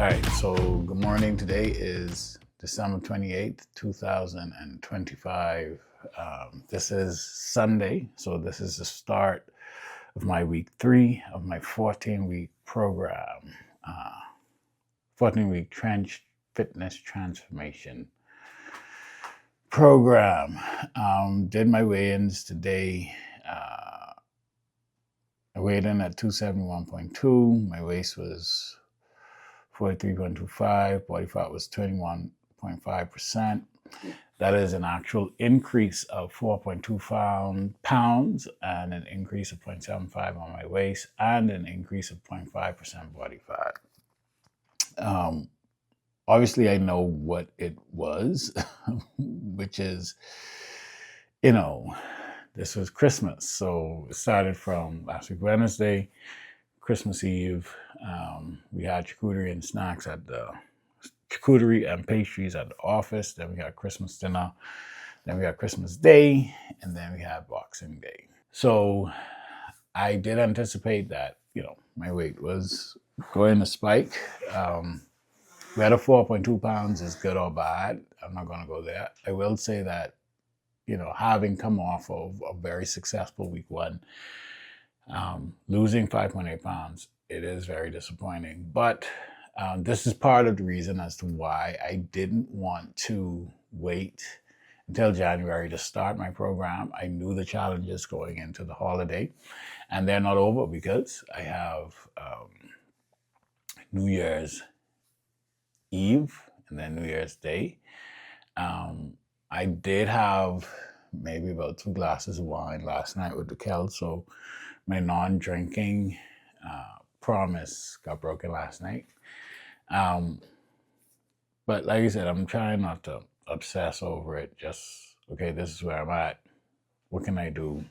All right, so good morning. Today is December 28th, 2025. This is Sunday, so this is the start of my week 3 of my 14-week program, 14-week fitness transformation program. Did my weigh-ins today. I weighed in at 271.2. My waist was 43.25, body fat was 21.5%. That is an actual increase of 4.2 pounds and an increase of 0.75 on my waist and an increase of 0.5% body fat. Obviously, I know what it was, which is, this was Christmas. So it started from last week, Wednesday, Christmas Eve. We had charcuterie and snacks at the charcuterie and pastries at the office. Then we had Christmas dinner. Then we had Christmas Day, and then we had Boxing Day. So I did anticipate that, my weight was going to spike. Whether 4.2 pounds is good or bad, I'm not going to go there. I will say that, having come off of a very successful week 1, losing 5.8 pounds, it is very disappointing. But this is part of the reason as to why I didn't want to wait until January to start my program. I knew the challenges going into the holiday, and they're not over because I have New Year's Eve and then New Year's Day. I did have maybe about 2 glasses of wine last night with the Kel, so my non-drinking promise got broken last night. But like I said, I'm trying not to obsess over it. Just, okay, this is where I'm at. What can I do?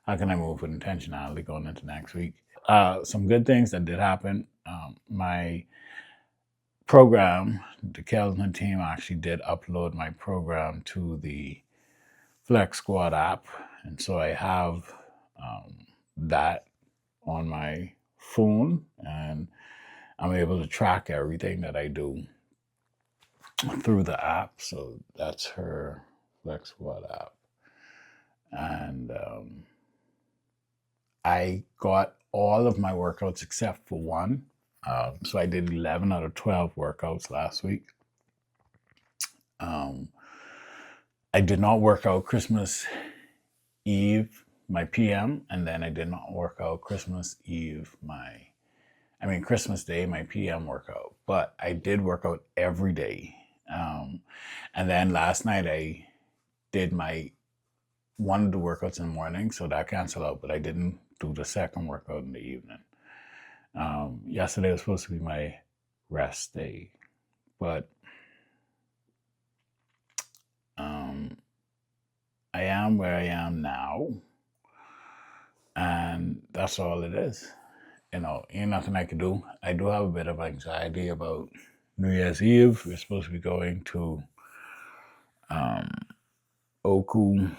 How can I move with intentionality going into next week? Some good things that did happen. My program, the Kelton team actually did upload my program to the Flex Squad app. And so I have that on my phone, and I'm able to track everything that I do through the app. So that's her Flex Squad app. And I got all of my workouts except for one. So I did 11 out of 12 workouts last week. I did not work out Christmas Eve, my PM, and then I did not work out Christmas Day, my PM workout. But I did work out every day. And then last night I did one of the workouts in the morning, so that canceled out, but I didn't do the second workout in the evening. Yesterday was supposed to be my rest day, but I am where I am now, and that's all it is. Ain't nothing I can do. I do have a bit of anxiety about New Year's Eve. We're supposed to be going to Oku,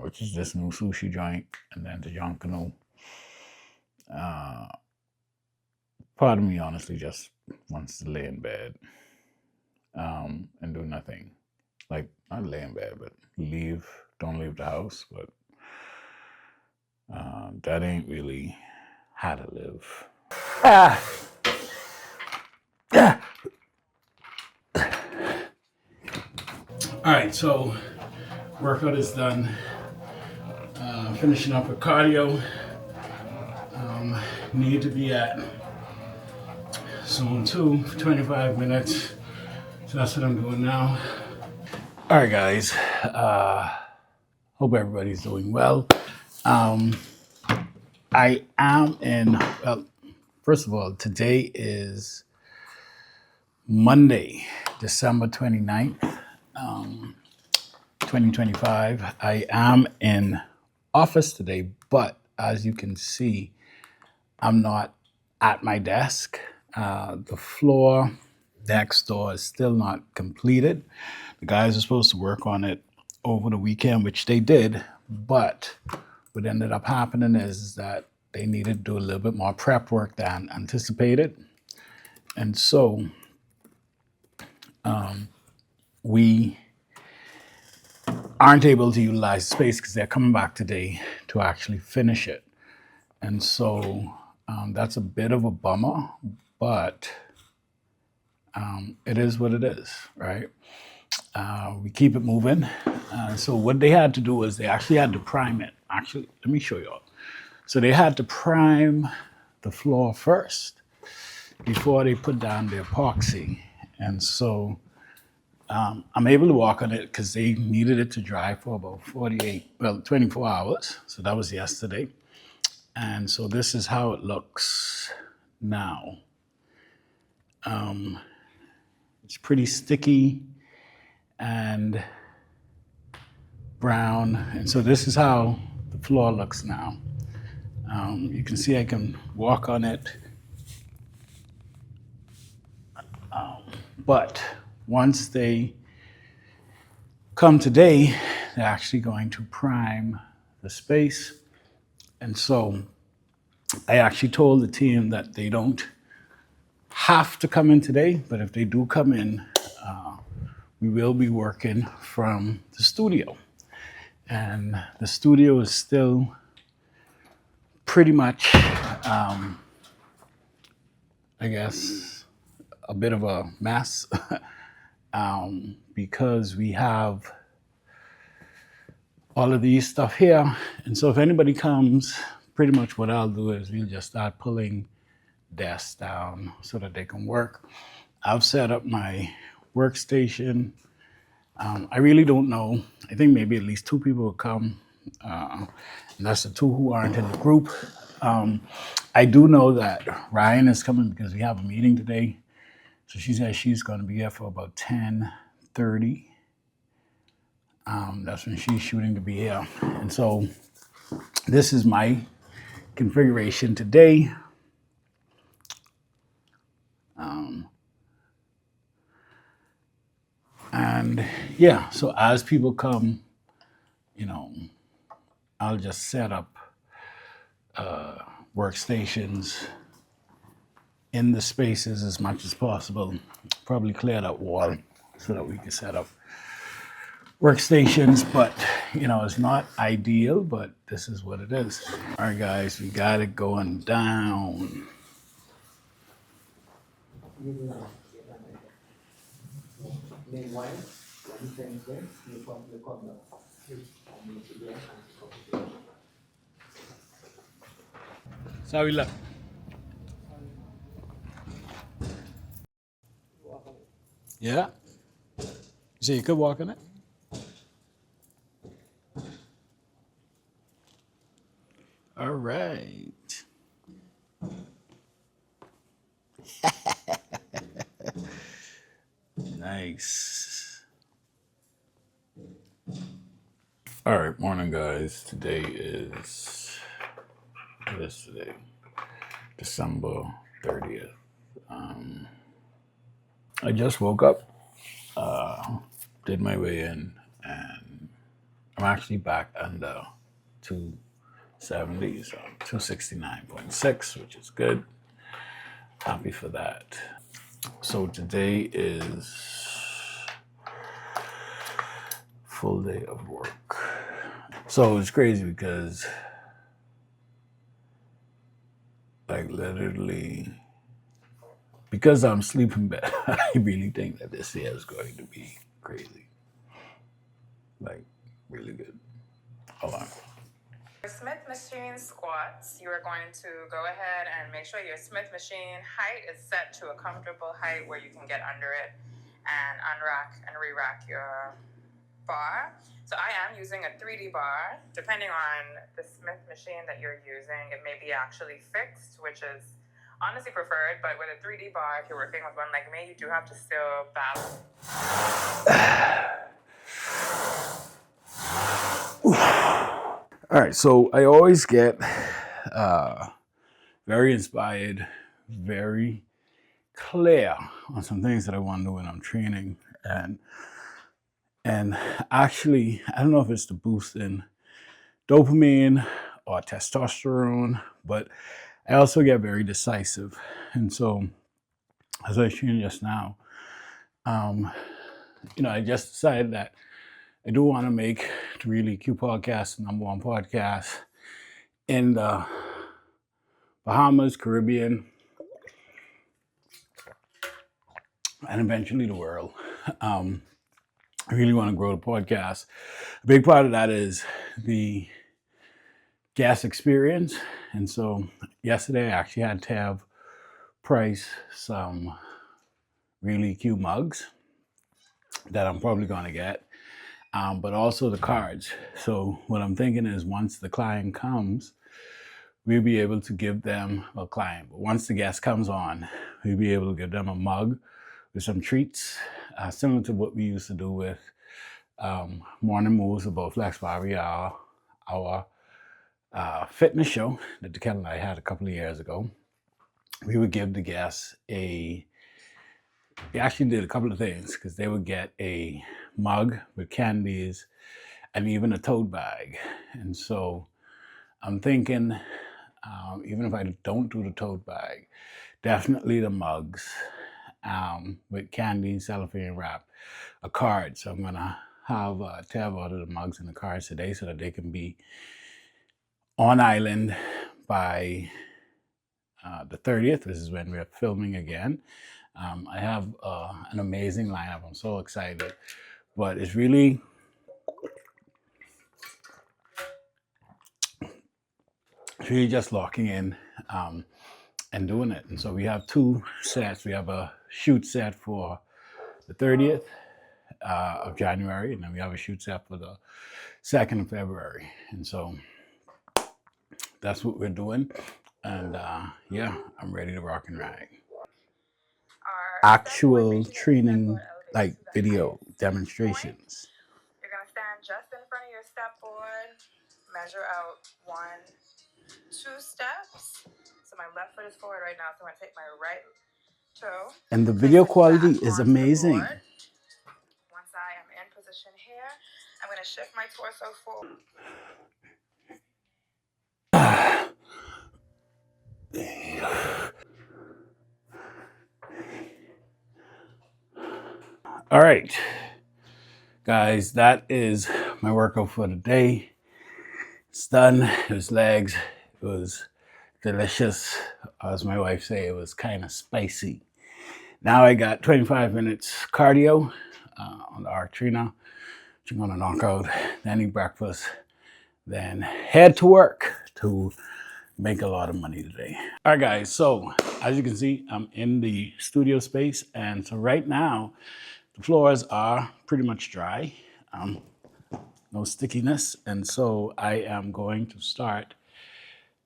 which is this new sushi joint, and then to Yonkano. Part of me honestly just wants to lay in bed and do nothing. Like, not lay in bed, but don't leave the house. But that ain't really how to live. All right, so workout is done. Finishing up with cardio. Need to be at zone 2 for 25 minutes. So that's what I'm doing now. All right, guys. Hope everybody's doing well. I am first of all, today is Monday, December 29th, 2025. I am in office today, but as you can see, I'm not at my desk. The floor next door is still not completed. The guys are supposed to work on it over the weekend, which they did, but what ended up happening is that they needed to do a little bit more prep work than anticipated. And so we aren't able to utilize the space because they're coming back today to actually finish it. And so that's a bit of a bummer, but it is what it is, right? We keep it moving. So what they had to do was they actually had to prime it. Actually, let me show you all. So they had to prime the floor first before they put down the epoxy. And so I'm able to walk on it because they needed it to dry for about 24 hours. So that was yesterday. And so this is how it looks now. It's pretty sticky and brown. And so this is how the floor looks now. You can see I can walk on it. But once they come today, they're actually going to prime the space. And so I actually told the team that they don't have to come in today, but if they do come in, we will be working from the studio. And the studio is still pretty much, I guess, a bit of a mess because we have all of these stuff here. And so if anybody comes, pretty much what I'll do is we'll just start pulling desks down so that they can work. I've set up my workstation. I really don't know. I think maybe at least 2 people will come. And that's the 2 who aren't in the group. I do know that Ryan is coming because we have a meeting today. So she said she's going to be here for about 10:30. That's when she's shooting to be here. And so this is my configuration today. And yeah, so as people come, I'll just set up workstations in the spaces as much as possible. Probably clear that wall so that we can set up workstations, but it's not ideal, but this is what it is. All right, guys, we got it going down. Sorry, look. Yeah? You say you could walk on it? All right. Nice. All right, morning, guys. Today is, what is today? December 30th. I just woke up, did my way in, and I'm actually back under 270, so 269.6, which is good. Happy for that. So today is full day of work. So it's crazy because literally, because I'm sleeping better, I really think that this year is going to be crazy. Really good. Hold on. For Smith machine squats, you are going to go ahead and make sure your Smith machine height is set to a comfortable height where you can get under it and unrack and re-rack your bar. So I am using a 3D bar. Depending on the Smith machine that you're using, it may be actually fixed, which is honestly preferred, but with a 3D bar, if you're working with one like me, you do have to still balance. All right, so I always get very inspired, very clear on some things that I want to do when I'm training. And actually, I don't know if it's the boost in dopamine or testosterone, but I also get very decisive. And so as I was sharing just now, I just decided that I do want to make the Really Q podcast the #1 podcast in the Bahamas, Caribbean, and eventually the world. I really want to grow the podcast. A big part of that is the guest experience. And so yesterday I actually had to have price some Really Q mugs that I'm probably going to get, but also the cards. So what I'm thinking is once the client comes, we'll be able to give them a client. But once the guest comes on, we'll be able to give them a mug with some treats, similar to what we used to do with Morning Moves about Flex Barbie, our fitness show that DeKen and I had a couple of years ago. We would give the guests we actually did a couple of things, because they would get a mug with candies and even a tote bag. And so I'm thinking, even if I don't do the tote bag, definitely the mugs with candy, cellophane wrap, a card. So I'm gonna have Tab order the mugs and the cards today so that they can be on island by the 30th. This is when we're filming again. I have an amazing lineup. I'm so excited, but it's really just locking in and doing it. And so we have 2 sets. We have a shoot set for the 30th of January, and then we have a shoot set for the 2nd of February. And so that's what we're doing. And I'm ready to rock and ride. Actual training, like video demonstrations. You're going to stand just in front of your step board, measure out 1, 2 steps. So my left foot is forward right now, so I'm going to take my right toe. And the video quality is amazing. Once I am in position here, I'm going to shift my torso forward. All right, guys, that is my workout for the day. It's done. It was legs. It was delicious. As my wife say, it was kind of spicy. Now I got 25 minutes cardio on the arc trainer, which I'm going to knock out, then eat breakfast, then head to work to make a lot of money today. All right, guys, so as you can see, I'm in the studio space, and so right now the floors are pretty much dry, no stickiness, and so I am going to start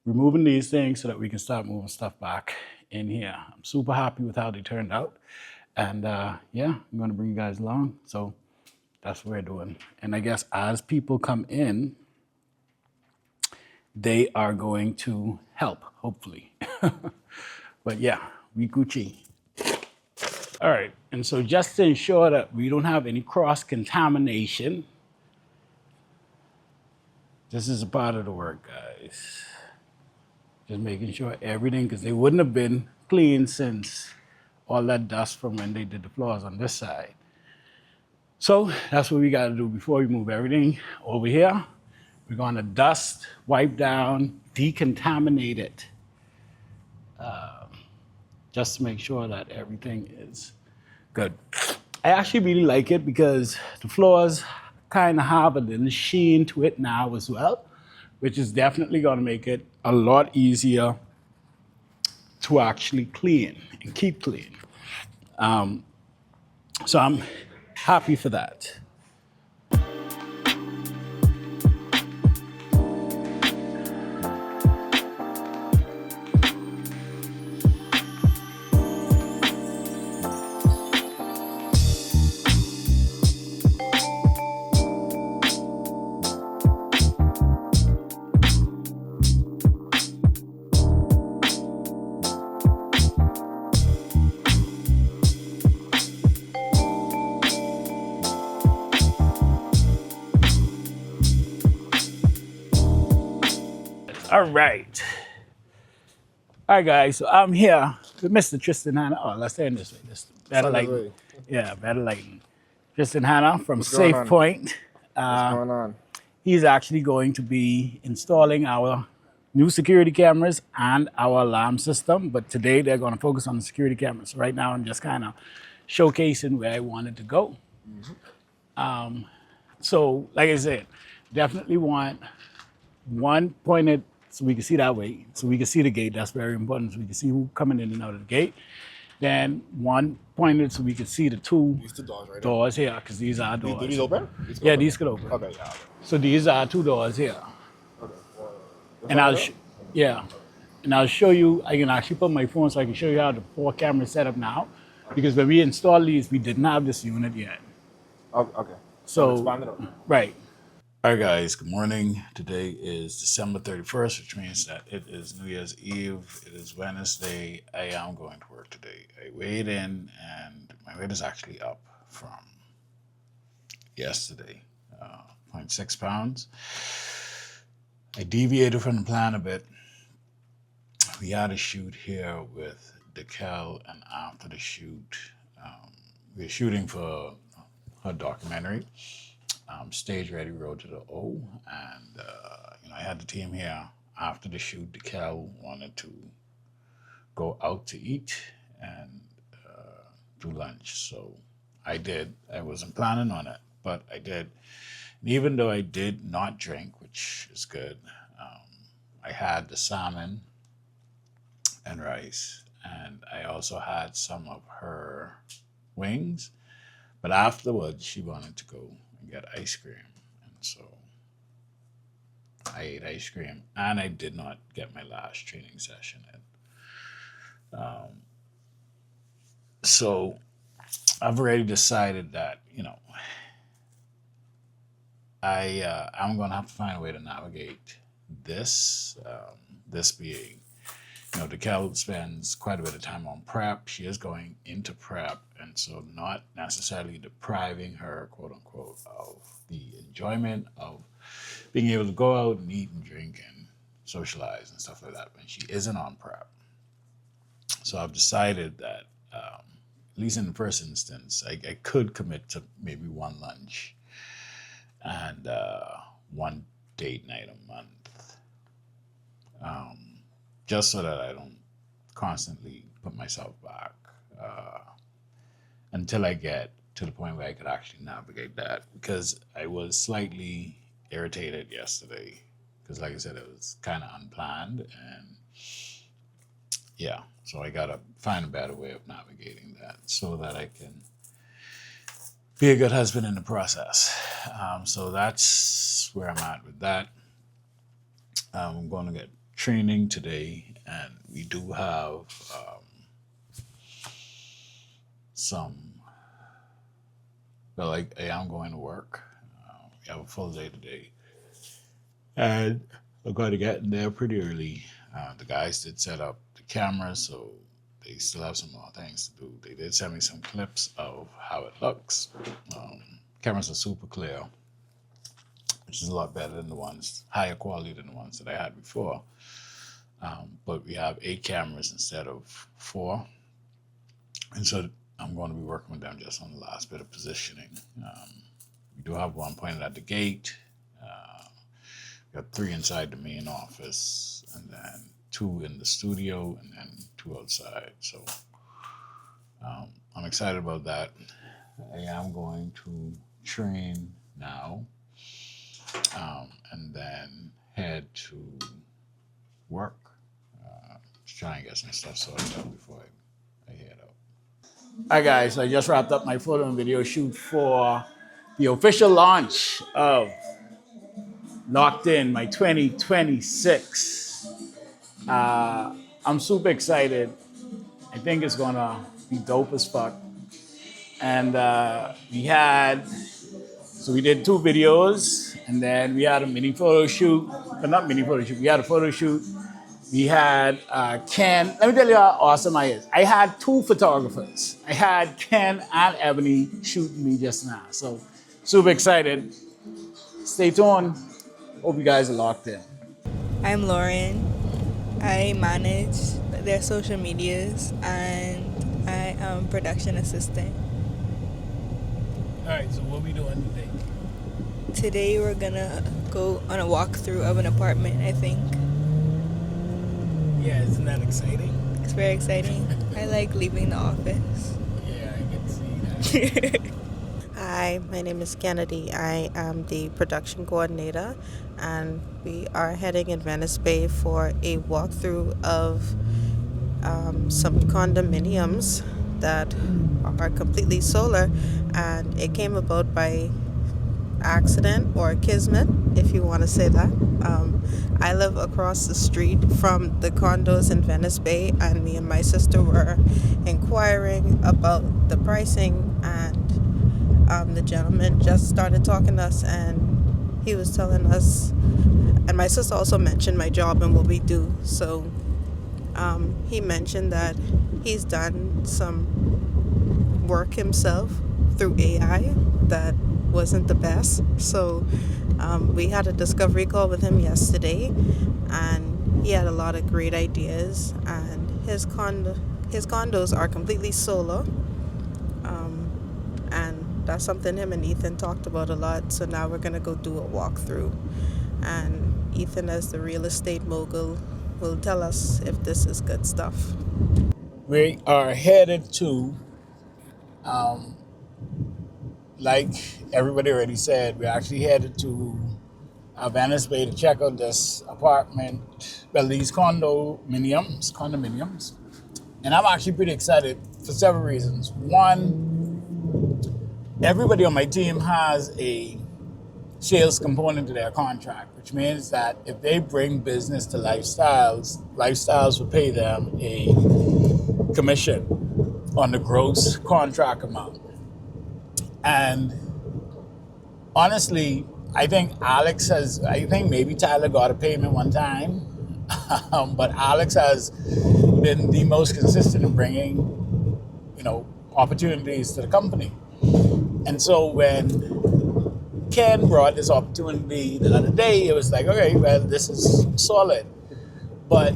removing these things so that we can start moving stuff back in here. I'm super happy with how they turned out, and I'm going to bring you guys along. So that's what we're doing, and I guess as people come in, they are going to help, hopefully. But yeah, we Gucci. All right, and so just to ensure that we don't have any cross-contamination, this is a part of the work, guys. Just making sure everything, because they wouldn't have been clean since all that dust from when they did the floors on this side. So that's what we got to do before we move everything over here. We're going to dust, wipe down, decontaminate it, just to make sure that everything is good. I actually really like it because the floors kind of have a little sheen to it now as well, which is definitely going to make it a lot easier to actually clean and keep clean. So I'm happy for that. All right, guys, so I'm here with Mr. Tristan Hanna. Oh, let's stand this way. This better Stand this lighting. way. Yeah, better lighting. Tristan Hanna from What's going Safe on? Point. What's going on? He's actually going to be installing our new security cameras and our alarm system. But today they're going to focus on the security cameras. Right now I'm just kind of showcasing where I wanted to go. So like I said, definitely want one pointed so we can see that way, so we can see the gate. That's very important, so we can see who coming in and out of the gate. Then one pointed so we can see the two These two doors right doors here, because these are doors. Do these open? Yeah, these could open. Okay, yeah. So these are two doors here. Okay. And I'll show you, I can actually put my phone so I can show you how the 4 cameras set up now. Because when we installed these, we didn't have this unit yet. Okay. So, expand it up. right. All right, guys, good morning. Today is December 31st, which means that it is New Year's Eve. It is Venice Day. I am going to work today. I weighed in, and my weight is actually up from yesterday, 0.6 pounds. I deviated from the plan a bit. We had a shoot here with Decal, and after the shoot, we were shooting for her documentary. Stage Ready Road to the O, and I had the team here after the shoot. Decal wanted to go out to eat and do lunch, so I did. I wasn't planning on it, but I did. And even though I did not drink, which is good, I had the salmon and rice, and I also had some of her wings. But afterwards, she wanted to go and get ice cream, and so I ate ice cream, and I did not get my last training session in. So I've already decided that I'm gonna have to find a way to navigate this. This being, Decal spends quite a bit of time on prep. She is going into prep, and so not necessarily depriving her, quote unquote, of the enjoyment of being able to go out and eat and drink and socialize and stuff like that when she isn't on prep. So I've decided that, at least in the first instance, I could commit to maybe one lunch and one date night a month. Just so that I don't constantly put myself back until I get to the point where I could actually navigate that. Because I was slightly irritated yesterday, because like I said, it was kind of unplanned, and yeah, so I gotta find a better way of navigating that so that I can be a good husband in the process. So that's where I'm at with that. I'm going to get training today, and we do have I am going to work. We have a full day today, and I'm going to get in there pretty early. The guys did set up the cameras, so they still have some more things to do. They did send me some clips of how it looks. Cameras are super clear, which is a lot better than the ones, higher quality than the ones that I had before. But we have 8 cameras instead of 4. And so I'm going to be working with them just on the last bit of positioning. We do have one pointed at the gate. We got 3 inside the main office, and then 2 in the studio, and then 2 outside. So I'm excited about that. I am going to train now, and then head to work to try and get some stuff sorted out before I head out. All right, guys, so I just wrapped up my photo and video shoot for the official launch of Locked In, my 2026. I'm super excited. I think it's gonna be dope as fuck. And we did 2 videos, and then we had a mini photo shoot, but not mini photo shoot, we had a photo shoot. We had Ken. Let me tell you how awesome I is. I had 2 photographers. I had Ken and Ebony shooting me just now. So super excited. Stay tuned. Hope you guys are locked in. I'm Lauren. I manage their social medias, and I am production assistant. All right, so what we doing today? Today we're gonna go on a walkthrough of an apartment, I think. Yeah, isn't that exciting? It's very exciting. I like leaving the office. Yeah, I can see that. Hi, my name is Kennedy. I am the production coordinator, and we are heading in Venice Bay for a walkthrough of some condominiums that are completely solar, and it came about by accident or kismet, if you want to say that. I live across the street from the condos in Venice Bay, and me and my sister were inquiring about the pricing, and the gentleman just started talking to us, and he was telling us, and my sister also mentioned my job and what we do. So he mentioned that he's done some work himself through AI that wasn't the best. So we had a discovery call with him yesterday, and he had a lot of great ideas, and his condos are completely solar. And that's something him and Ethan talked about a lot. So now we're going to go do a walkthrough. And Ethan, as the real estate mogul, will tell us if this is good stuff. We are headed to, like everybody already said, we're actually headed to Venice Bay to check out this apartment, well, these condominiums. And I'm actually pretty excited for several reasons. One, everybody on my team has a sales component to their contract, which means that if they bring business to lifestyles will pay them a commission on the gross contract amount. And honestly, I think maybe Tyler got a payment one time, but Alex has been the most consistent in bringing, opportunities to the company. And so when Ken brought this opportunity the other day, it was like, okay, well, this is solid. But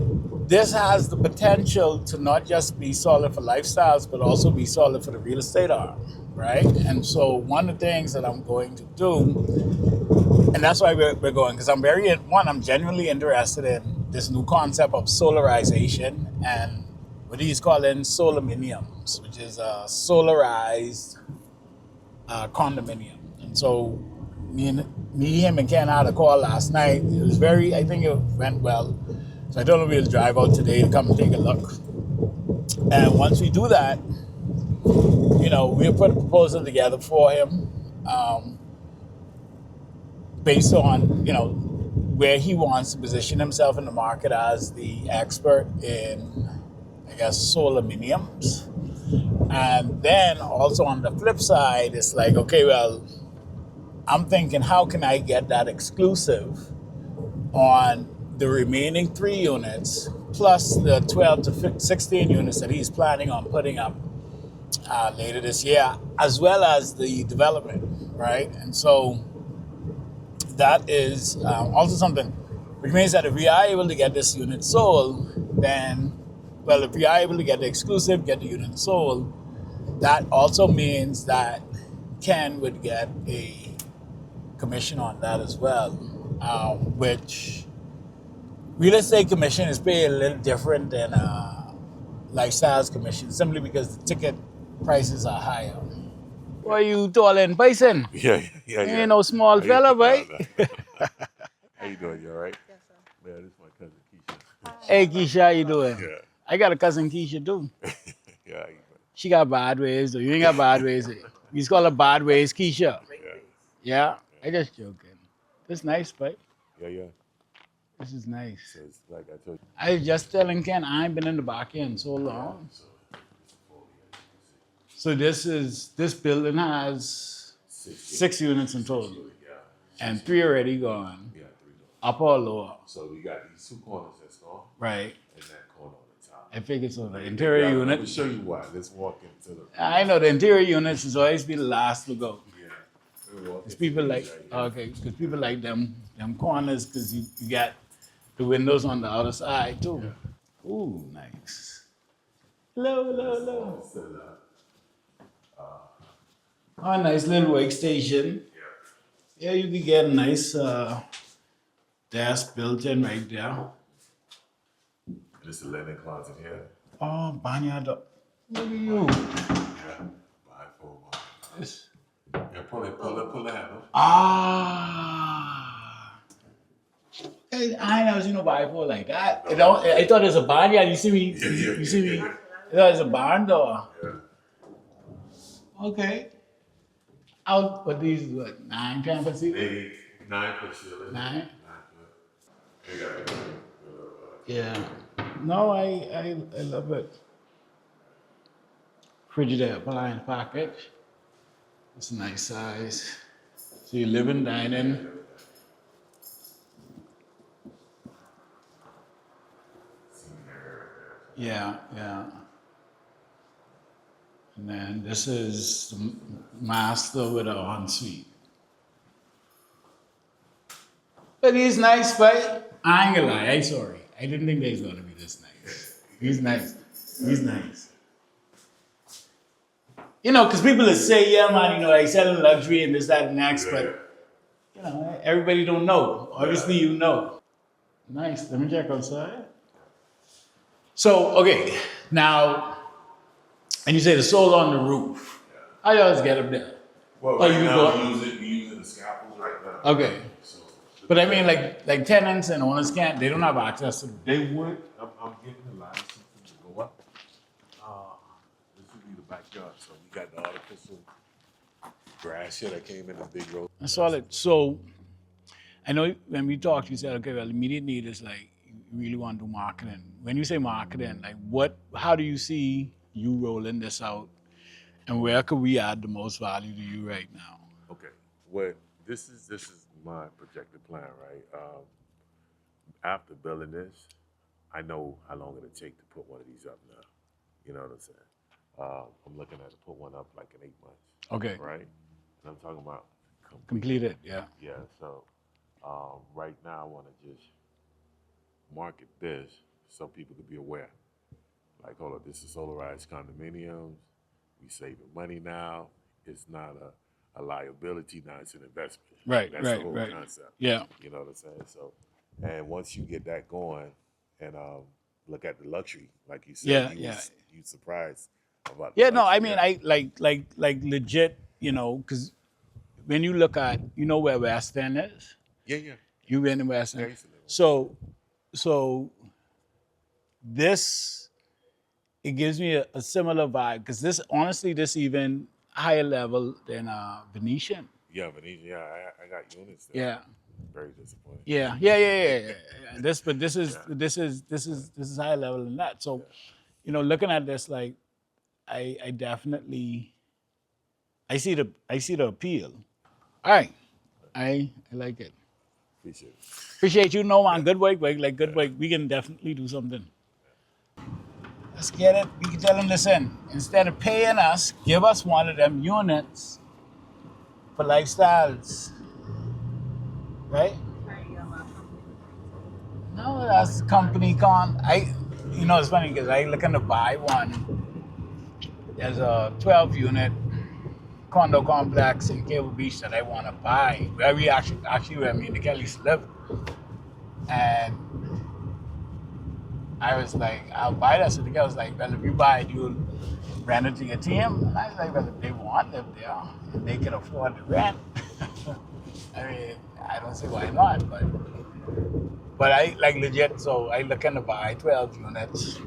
this has the potential to not just be solid for lifestyles, but also be solid for the real estate arm, right? And so one of the things that I'm going to do, and that's why we're going, because I'm genuinely interested in this new concept of solarization and what he's calling solarminiums, which is a solarized condominium. And so him and Ken had a call last night. I think it went well. So I told him we'll drive out today to come and take a look. And once we do that, we'll put a proposal together for him based on, where he wants to position himself in the market as the expert in, I guess, solarminiums. And then also on the flip side, it's like, okay, well, I'm thinking, how can I get that exclusive on the remaining 3 units, plus the 12 to 16 units that he's planning on putting up later this year, as well as the development, right? And so that is also something, which means that if we are able to get this unit sold, if we are able to get the exclusive, get the unit sold, that also means that Ken would get a commission on that as well, which real estate commission is paid a little different than lifestyles commission, simply because the ticket prices are higher. Why you tall and bison? Yeah. You ain't no small fella, boy. How you doing? You all right? Yes, sir. Man, this is my cousin Keisha. Hey, Keisha, how you doing? Yeah. I got a cousin Keisha, too. Yeah. She got bad ways, though. You ain't got bad ways. You call her bad ways, Keisha. Yeah? I just joking. This nice, right? Yeah. This is nice. So it's like I told you. I was just telling Ken, I ain't been in the back end so long. So this building has 6 units in total. And 3 already gone. Yeah, 3 doors. Upper or lower. So we got these 2 corners that's gone. Right. And that corner on the top. I figured so. The interior Let unit. me show you why. Let's walk into the. I know the interior units is always be the last to go. Yeah. We'll walk Because into people these like, right here. okay, because people like them corners, because you got the windows on the other side too. Yeah. Ooh, nice. Hello, hello, hello. Oh, nice little workstation. Yeah, you can get a nice desk built in right there. This is a linen closet here. Oh, Barnyard. Look at you. Yeah. Bifold. This. Yeah, pull the handle. Ah. Hey, I ain't never seen no bifold like that. I thought it was a barnyard. You see me? You see me? I thought it was a barn door. Yeah. Okay. Out, what these, what, 9, 10 foot ceiling? Maybe 9 foot ceiling. 9? 9 foot. You got it. Yeah. No, I love it. Frigidaire appliance package. It's a nice size. So you living, dining. Yeah, yeah. And then this is the master with a ensuite. But he's nice, but I ain't gonna lie, I'm sorry. I didn't think that he's gonna be this nice. He's nice. He's nice. You know, because people will say, yeah, man, you know, I sell luxury and this, that, and next, but, you know, everybody don't know. Obviously, you know. Nice. Let me check outside. So, okay, now, and you say the solar on the roof. How you always get up there? Well, Oh, right you now go- we using the scaffolds right now. Okay. So, But I mean, like tenants and owners can't, they don't have access to. they would. I'm getting the license to go up. This would be the backyard. So we got the artificial grass here that came in the big road. That's solid. So, I know when we talked, you said, okay, well, immediate need is like, you really want to do marketing. When you say marketing, like how do you see you rolling this out? And where could we add the most value to you right now? Okay. Well, this is my projected plan, right? After building this, I know how long it'll take to put one of these up now. You know what I'm saying? I'm looking at to put one up like in 8 months. Okay. Right? And I'm talking about Completed, yeah. Yeah, so right now I want to just market this so people can be aware. Like, hold up, this is solarized condominiums. We saving money now. It's not a liability, now it's an investment. Right, That's right, the whole right. concept. Yeah. You know what I'm saying? So, and once you get that going and look at the luxury, like you said, Yeah, you surprised about the Yeah, no, I luxury, mean, yeah. I like legit, you know, because when you look at, you know where West End is? Yeah. You've been in West Yeah, I End. used to live on So this, it gives me a similar vibe, because this, honestly, this even higher level than Venetian. Yeah, Venice. Yeah, I got units there. Yeah. Very disappointed. Yeah. This is higher level than that. So, you know, looking at this, like, I definitely, I see the appeal. All right, I like it. Appreciate it. Appreciate you, no man. Good work, like good work. We can definitely do something. Let's get it. We can tell them, listen, instead of paying us, give us one of them units for lifestyles, right? No, that's company con. You know, it's funny because I looking to buy one. There's a 12-unit condo complex in Cable Beach that I want to buy, where we actually where me and the Kellys live. And I was like, I'll buy that. So the girl was like, well, if you buy it, you'll rent it to your team. And I was like, well, if they want to live there and they can afford the rent, I mean, I don't see why not. But I like legit, so I looking to buy 12 units.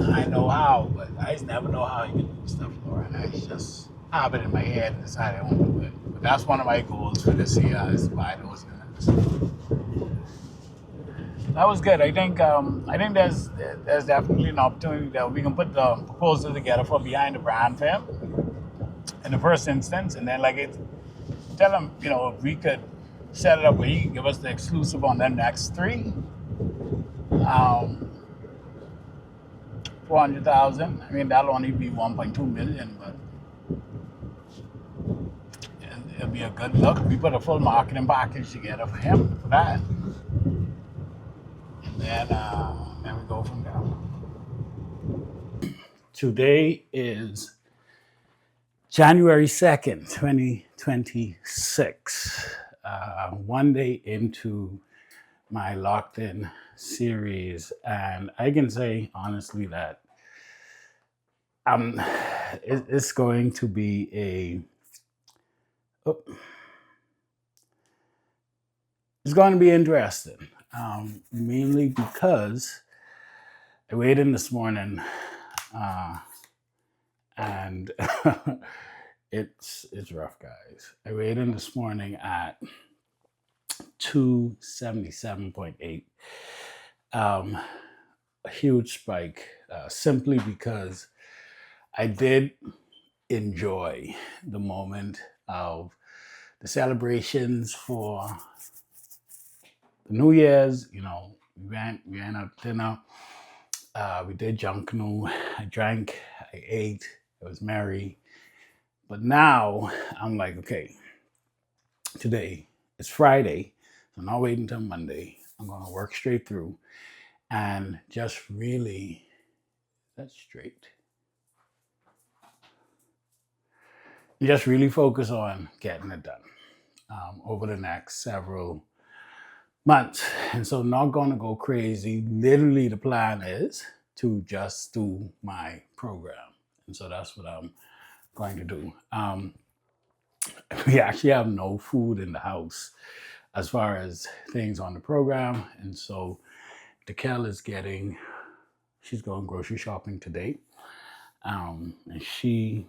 I know how, but I just never know how you can do stuff, Laura. I just have it in my head and decide I want to do it. But that's one of my goals for this year, is to buy those units. That was good. I think there's definitely an opportunity that we can put the proposal together for behind the brand film in the first instance, and then tell them, you know, if we could set it up where he can give us the exclusive on the next 3. 400,000. I mean, that'll only be 1.2 million, but it'll be a good look. We put a full marketing package together for him for that. And then Today is January 2nd, 2026. One day into my Locked In series. And I can say honestly that it's going to be it's going to be interesting. Mainly because I weighed in this morning and it's rough, guys. I weighed in this morning at 277.8. A huge spike, simply because I did enjoy the moment of the celebrations for the New Year's. You know, we went out to dinner. We did junk canoe. I drank, I ate, it was merry. But now I'm like, okay, today it's Friday, so I'm not waiting until Monday. I'm gonna work straight through and just really, that's straight. Just really focus on getting it done over the next several months. And so not going to go crazy. Literally the plan is to just do my program. And so that's what I'm going to do. We actually have no food in the house as far as things on the program. And so Dekel is she's going grocery shopping today. And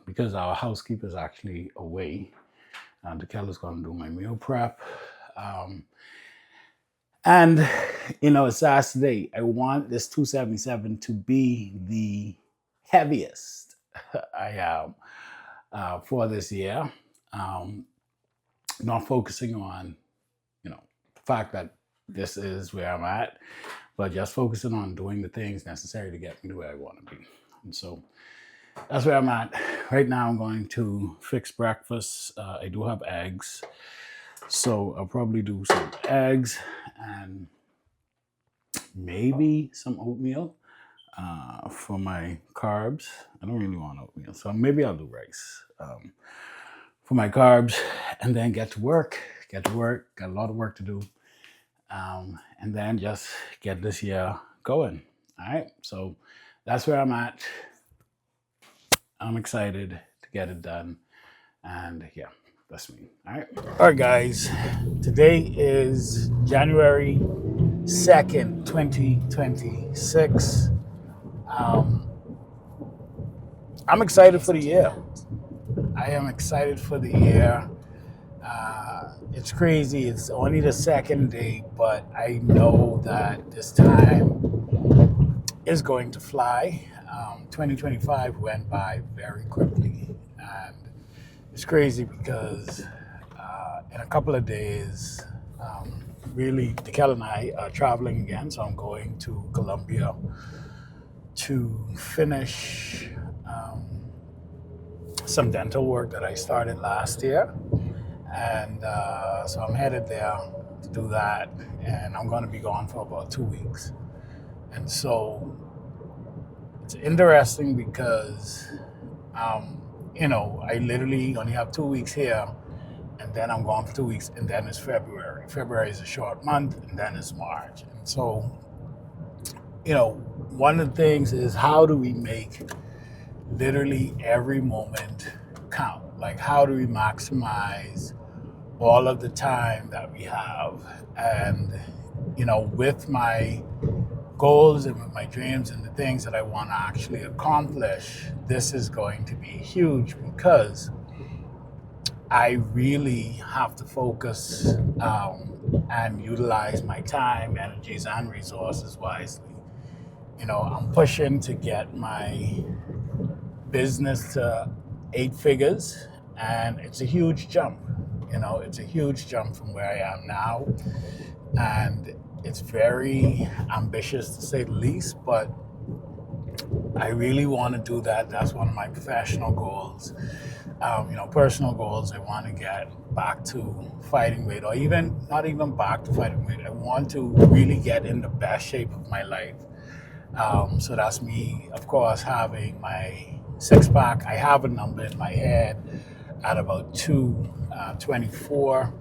because our housekeeper is actually away, Dekel is going to do my meal prep. And, you know, it's Saturday. I want this 277 to be the heaviest I am for this year. Not focusing on, you know, the fact that this is where I'm at, but just focusing on doing the things necessary to get me to where I want to be. And so that's where I'm at. Right now I'm going to fix breakfast. I do have eggs. So I'll probably do some eggs and maybe some oatmeal for my carbs. I don't really want oatmeal, so maybe I'll do rice for my carbs, and then get to work. Got a lot of work to do, and then just get this year going. All right, so that's where I'm at. I'm excited to get it done, and yeah. That's me. All right, guys. Today is January 2nd, 2026. I'm excited for the year. I am excited for the year. It's crazy. It's only the second day, but I know that this time is going to fly. 2025 went by very quickly. And it's crazy because in a couple of days, really, Dekel and I are traveling again. So I'm going to Colombia to finish some dental work that I started last year. And so I'm headed there to do that. And I'm going to be gone for about 2 weeks. And so it's interesting because you know, I literally only have 2 weeks here, and then I'm gone for 2 weeks, and then it's February. February is a short month, and then it's March. And so, you know, one of the things is, how do we make literally every moment count? Like, how do we maximize all of the time that we have? And, you know, with my goals and with my dreams and the things that I want to actually accomplish, this is going to be huge because I really have to focus and utilize my time, energies, and resources wisely. You know, I'm pushing to get my business to 8 figures, and it's a huge jump. You know, it's a huge jump from where I am now. And it's very ambitious to say the least, but I really want to do that. That's one of my professional goals. You know, personal goals. I want to get back to fighting weight, or not even back to fighting weight. I want to really get in the best shape of my life. So that's me, of course, having my six pack. I have a number in my head at about 224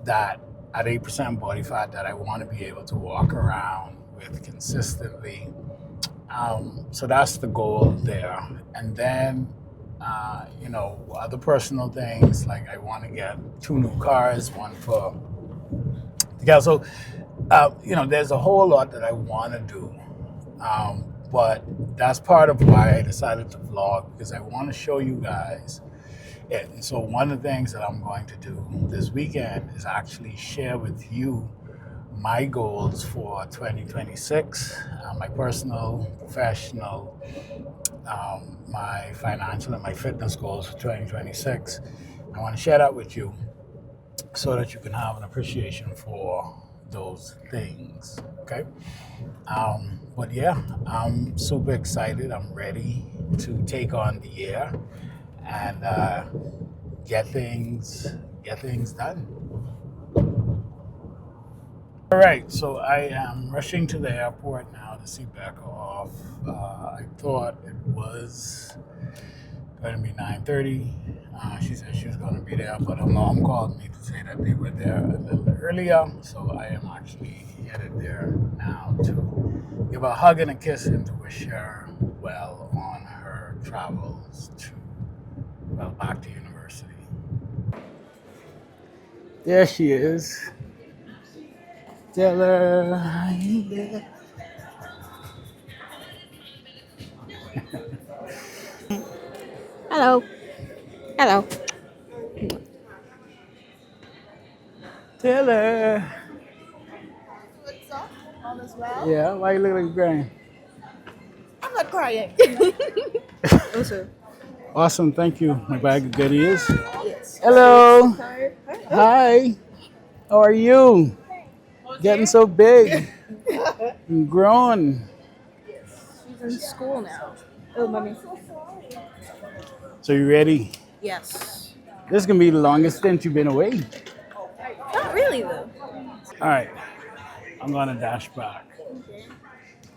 that at 8% body fat that I want to be able to walk around with consistently. So that's the goal there. And then, other personal things like I want to get 2 new cars, one for yeah. So, there's a whole lot that I want to do. But that's part of why I decided to vlog, because I want to show you guys it. And so one of the things that I'm going to do this weekend is actually share with you my goals for 2026, my personal, professional, my financial and my fitness goals for 2026. I want to share that with you so that you can have an appreciation for those things, okay? But yeah, I'm super excited. I'm ready to take on the year and get things done. All right, so I am rushing to the airport now to see Becca off. I thought it was going to be 9:30. She said she was going to be there, but her mom called me to say that they were there a little earlier. So I am actually headed there now to give her a hug and a kiss and to wish her well on her travels back to university. There she is. Tell her I'm there. Hello. Hello. Tell her. What's up? All is well? Yeah, why you look like you're crying? I'm not crying. Also. Awesome, thank you. My bag of goodies. Yes. Hello. Hi. Hi. How are you? Getting so big and grown. She's in school now. Oh, mommy. So you ready? Yes. This is gonna be the longest stint you've been away. Not really, though. All right, I'm gonna dash back.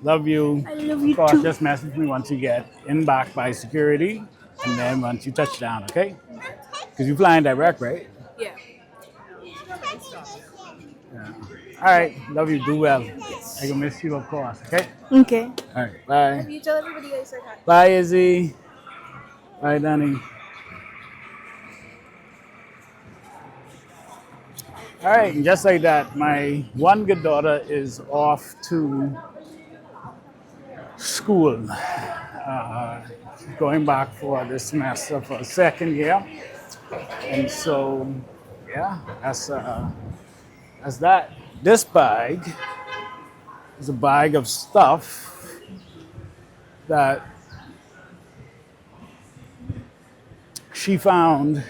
Love you. I love you Of course, too. just message me once you get in back by security, and then once you touch down, okay? Because you're flying direct, right? Yeah. Yeah. All right, love you. Do well. I can miss you, of course. Okay. Okay. All right. Bye. You tell everybody I said hi. Bye, Izzy. Bye, Danny. All right, and just like that, my one good daughter is off to school, going back for this semester for a second year, and so yeah, that's that. This bag is a bag of stuff that she found,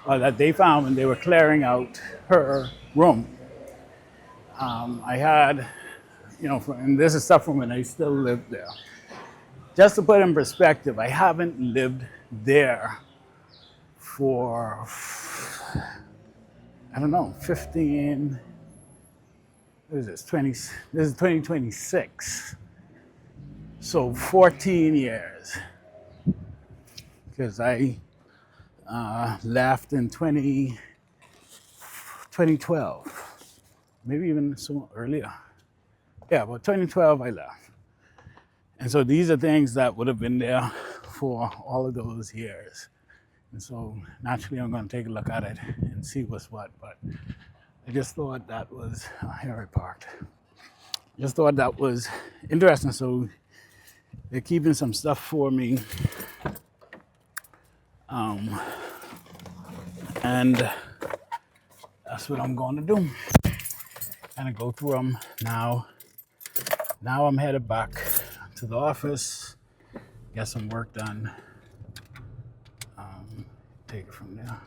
or that they found when they were clearing out her room. I had, and this is stuff from when I still lived there. Just to put in perspective, I haven't lived there for, I don't know, 15, what is this, 20, this is 2026. So 14 years. Because I left in 2012, maybe even so earlier. Yeah, about 2012 I left. And so these are things that would have been there for all of those years. And so naturally I'm going to take a look at it and see what's what. But I just thought that was, here I parked. Just thought that was interesting. So they're keeping some stuff for me. And that's what I'm going to do. Kind of go through them now. Now I'm headed back to the office, get some work done. Take it from there.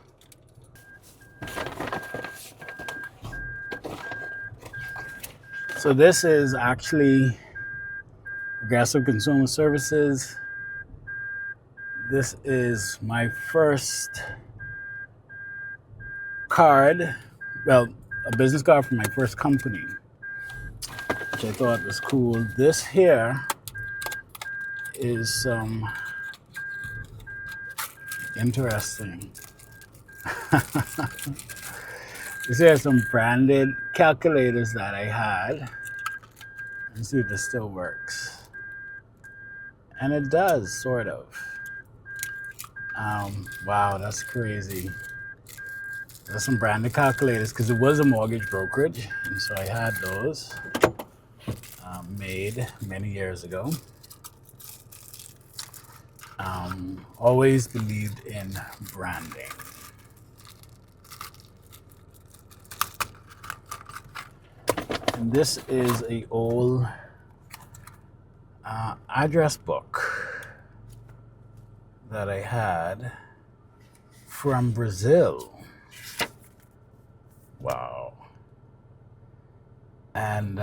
So this is actually Progressive Consumer Services. This is my first card, well, a business card for my first company. which I thought was cool. This here is some interesting. These are some branded calculators that I had. Let's see if this still works. And it does, sort of. Wow, that's crazy. There's some branded calculators because it was a mortgage brokerage. And so I had those made many years ago. Always believed in branding. And this is a old address book that I had from Brazil. Wow. And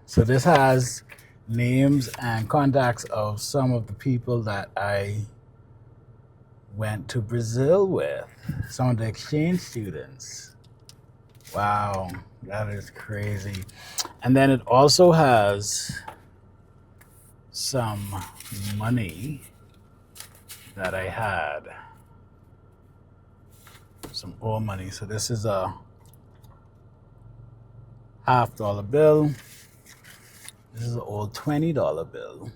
so this has names and contacts of some of the people that I went to Brazil with, some of the exchange students. Wow, that is crazy. And then it also has some money that I had, some old money. So this is a $50 bill. This is an old $20 bill.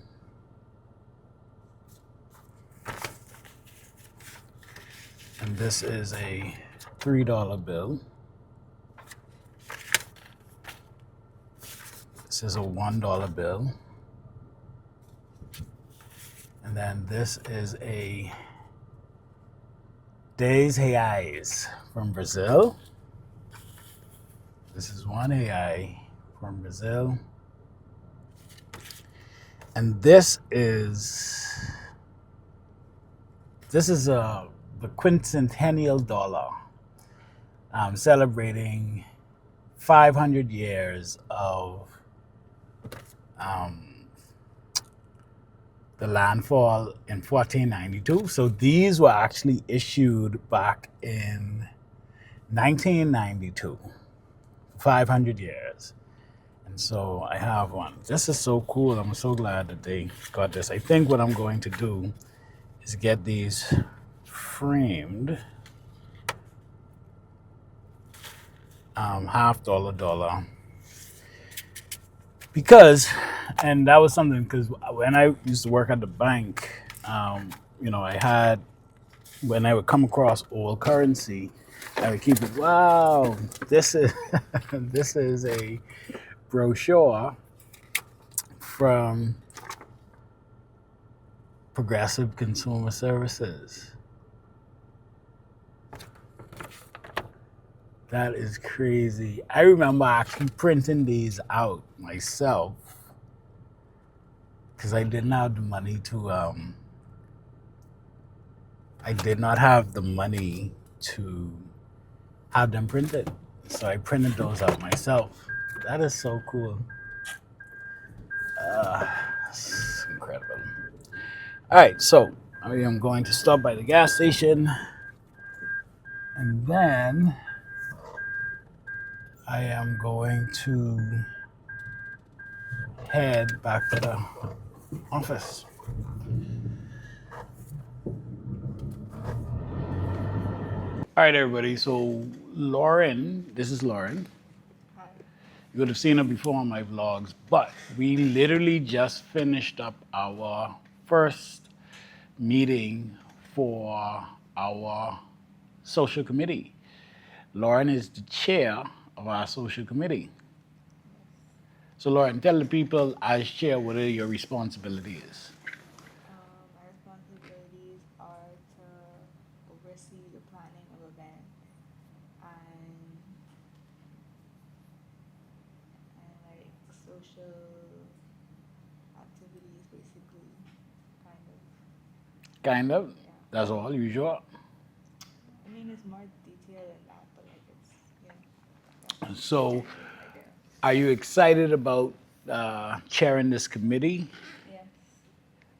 And this is a $3 bill. This is a $1 bill. And then this is a 10 reais from Brazil. This is 1 real from Brazil. And this is the quincentennial dollar, celebrating 500 years of the landfall in 1492. So these were actually issued back in 1992, 500 years. And so I have one. This is so cool. I'm so glad that they got this. I think what I'm going to do is get these framed. $50 because, and that was something, because when I used to work at the bank, I had, when I would come across old currency, I would keep it. Wow, this is this is a brochure from Progressive Consumer Services. That is crazy. I remember actually printing these out myself because I didn't have the money to have them printed. So I printed those out myself. That is so cool. It's incredible. All right, so I am going to stop by the gas station and then I am going to head back to the office. All right, everybody. So Lauren, this is Lauren. Hi. You would have seen her before on my vlogs, but we literally just finished up our first meeting for our social committee. Lauren is the chair of our social committee. So Lauren, tell the people as chair what are your responsibilities. My responsibilities are to oversee the planning of events and like social activities, basically, Kind of? Yeah. That's all, you sure? I mean, it's more detailed than that, but like it's So are you excited about chairing this committee? Yes.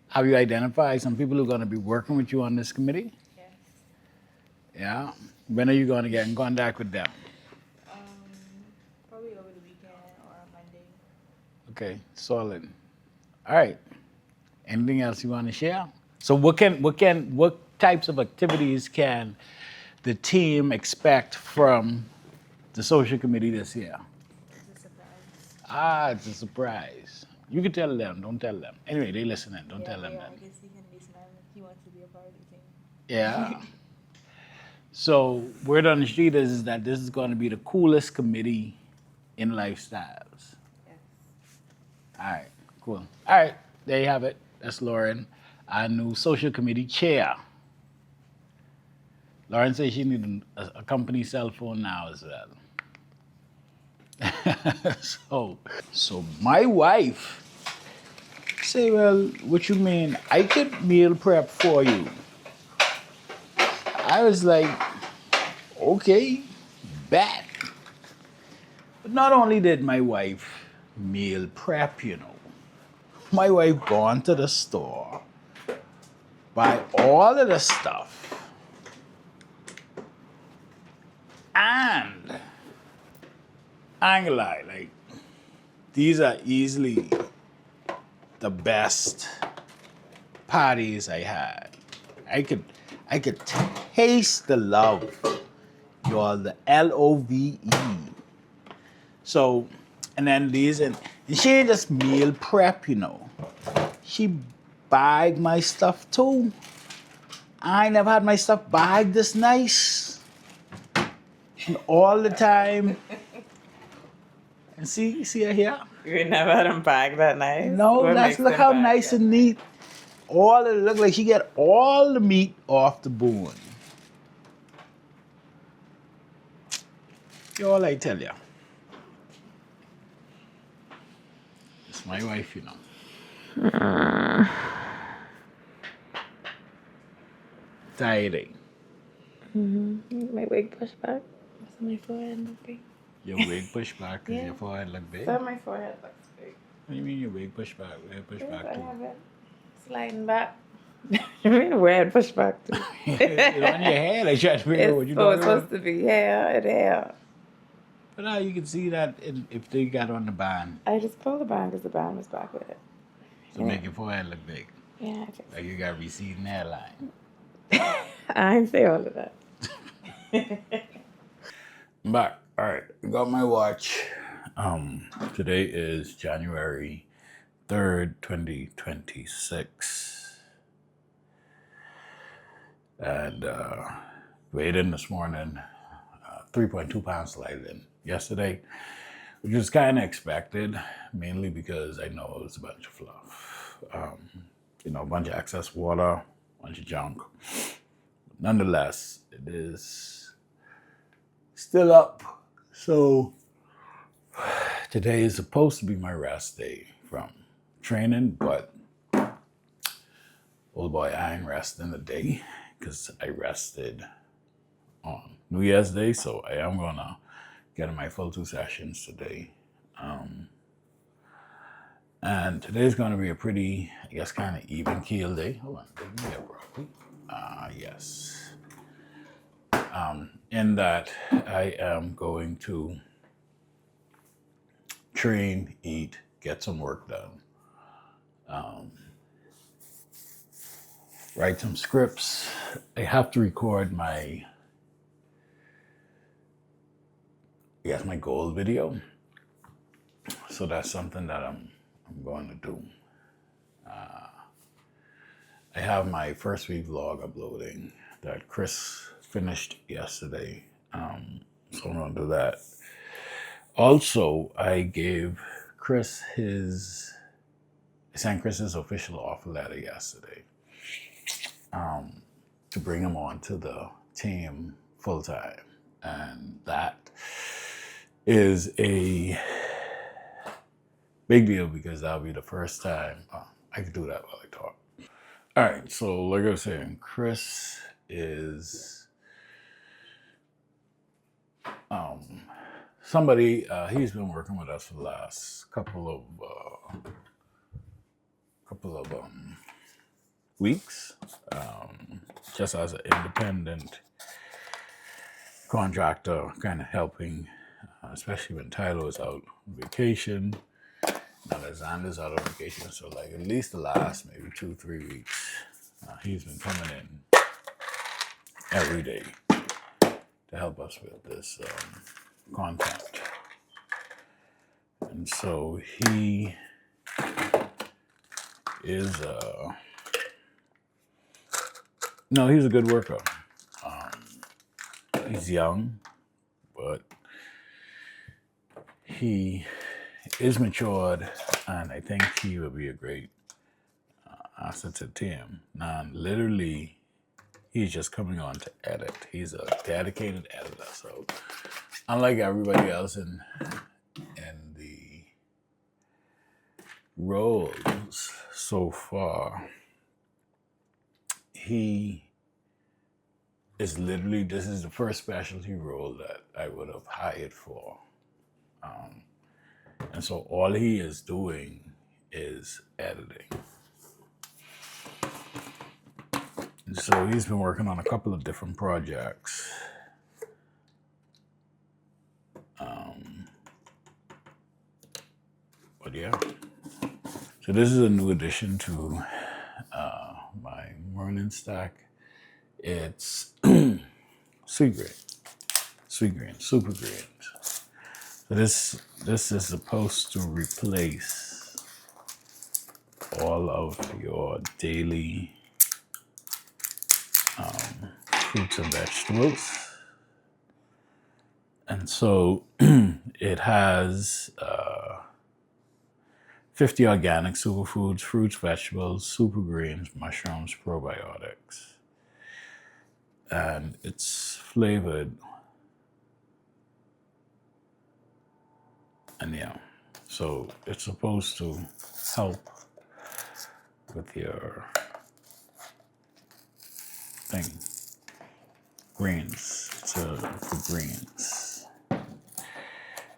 Have you identified some people who are going to be working with you on this committee? Yes. Yeah. When are you going to get in contact with them? Probably over the weekend or on Monday. Okay, solid. All right. Anything else you want to share? So what types of activities can the team expect from the social committee this year? It's a surprise. Ah, it's a surprise. You can tell them, don't tell them. Anyway, they listening, don't tell them They that. are. I can see Henry smiling. He wants to be a part of the team. Yeah. So word on the street is that this is going to be the coolest committee in lifestyles. Yes. All right, cool. All right, there you have it. That's Lauren, our new social committee chair. Lauren says she needs a company cell phone now as well. so my wife say, well, what you mean? I could meal prep for you. I was like, okay, bet. But not only did my wife meal prep, my wife gone to the store, buy all of the stuff, and I ain't gonna lie, like, these are easily the best parties I had. I could taste the love, y'all, the LOVE. So, and then these, and she ain't just meal prep, She bagged my stuff too. I never had my stuff bagged this nice. And all the time. And see her here? You never had them bag that nice? No, look how nice and neat. All it look like she get all the meat off the bone. All I tell ya. It's my wife, Tiring. My wig pushed back. So my forehead look big. Your wig pushed back because Yeah. your forehead look big. So my forehead looks big. What do you mean your wig pushed back? Where it pushed back I to? have it sliding back. You mean where it pushed back to? It's on your hair. I tried to figure out what you're It's talking about. supposed to be hair and hair. But now you can see that if they got on the band I just pulled the band because the band was back with it. to make your forehead look big. Yeah, I just... Like you got receding hairline. I didn't say all of that. I'm back. All right. I got my watch. Today is January 3rd, 2026. And weighed in this morning, 3.2 pounds lighter than yesterday, which was kind of expected, mainly because I know it was a bunch of fluff. A bunch of excess water, a bunch of junk. Nonetheless, it is still up. So today is supposed to be my rest day from training, but oh boy, I ain't resting today because I rested on New Year's Day, so I am gonna get in my full 2 sessions today. And today's gonna be a pretty, I guess, kind of even keel day. Hold on, give me that broccoli. Yes. In that I am going to train, eat, get some work done. Write some scripts. I have to record my goal video. So that's something that I'm going to do. I have my first week vlog uploading that Chris finished yesterday. So I'm going to do that. Also, I sent Chris his official offer letter yesterday to bring him on to the team full time. And that is a big deal because that'll be the first time. I could do that while I talk. All right, so like I was saying, Chris is somebody, he's been working with us for the last couple of weeks, just as an independent contractor, kind of helping, especially when Tyler was out on vacation. Alexander's out on vacation, so like at least the last maybe 2-3 weeks, he's been coming in every day to help us with this content. And so he is no, he's a good worker. He's young, but he is matured, and I think he will be a great asset to the team. Now, literally, he's just coming on to edit. He's a dedicated editor. So, unlike everybody else in the roles so far, he is literally, this is the first specialty role that I would have hired for. And so all he is doing is editing. And so he's been working on a couple of different projects. But yeah. So this is a new addition to my morning stack. It's sweet green, super greens. So this is supposed to replace all of your daily fruits and vegetables. And so it has 50 organic superfoods, fruits, vegetables, super greens, mushrooms, probiotics. And it's flavored. And yeah, so it's supposed to help with your thing. Greens. So for greens.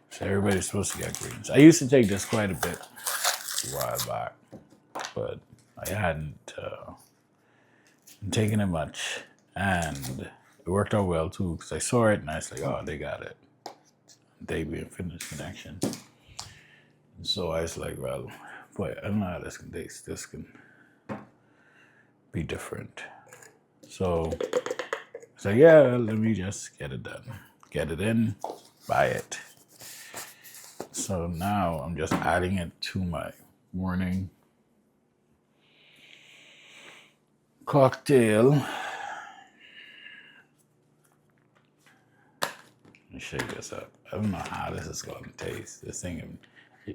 So everybody's supposed to get greens. I used to take this quite a bit a while back, but I hadn't taken it much. And it worked out well too, because I saw it and I was like, oh, they got it. They be in Fitness Connection. And so I was like, well, boy, I don't know how this can taste. This can be different. So yeah, let me just get it done. Get it in, buy it. So now I'm just adding it to my morning cocktail. Let me shake this up. I don't know how this is going to taste. This thing,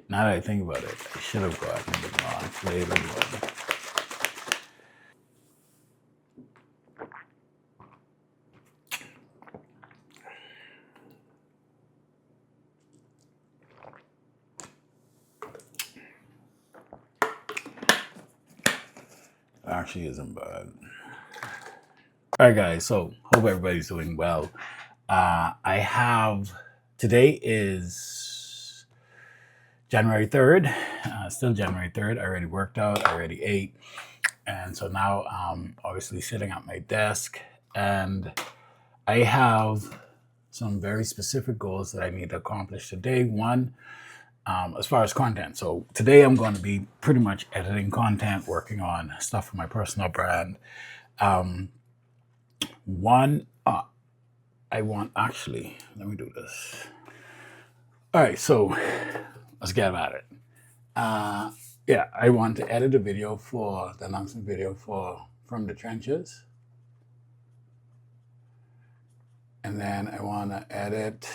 now that I think about it, I should have gotten the non-flavored one. Actually isn't bad. All right, guys. So hope everybody's doing well. Today is January 3rd, still January 3rd. I already worked out, I already ate. And so now I'm obviously sitting at my desk, and I have some very specific goals that I need to accomplish today. One, as far as content. So today I'm going to be pretty much editing content, working on stuff for my personal brand. Let me do this. All right, so let's get about it. Yeah, I want to edit a video for the announcement video for From the Trenches. And then I want to edit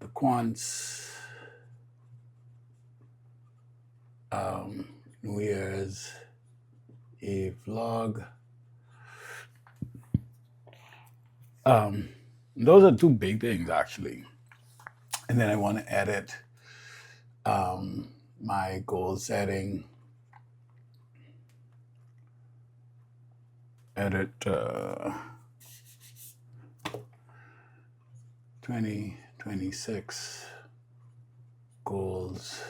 the Quants New Year's Eve vlog. Those are two big things, actually. And then I want to edit my goal setting. Edit 2026 goals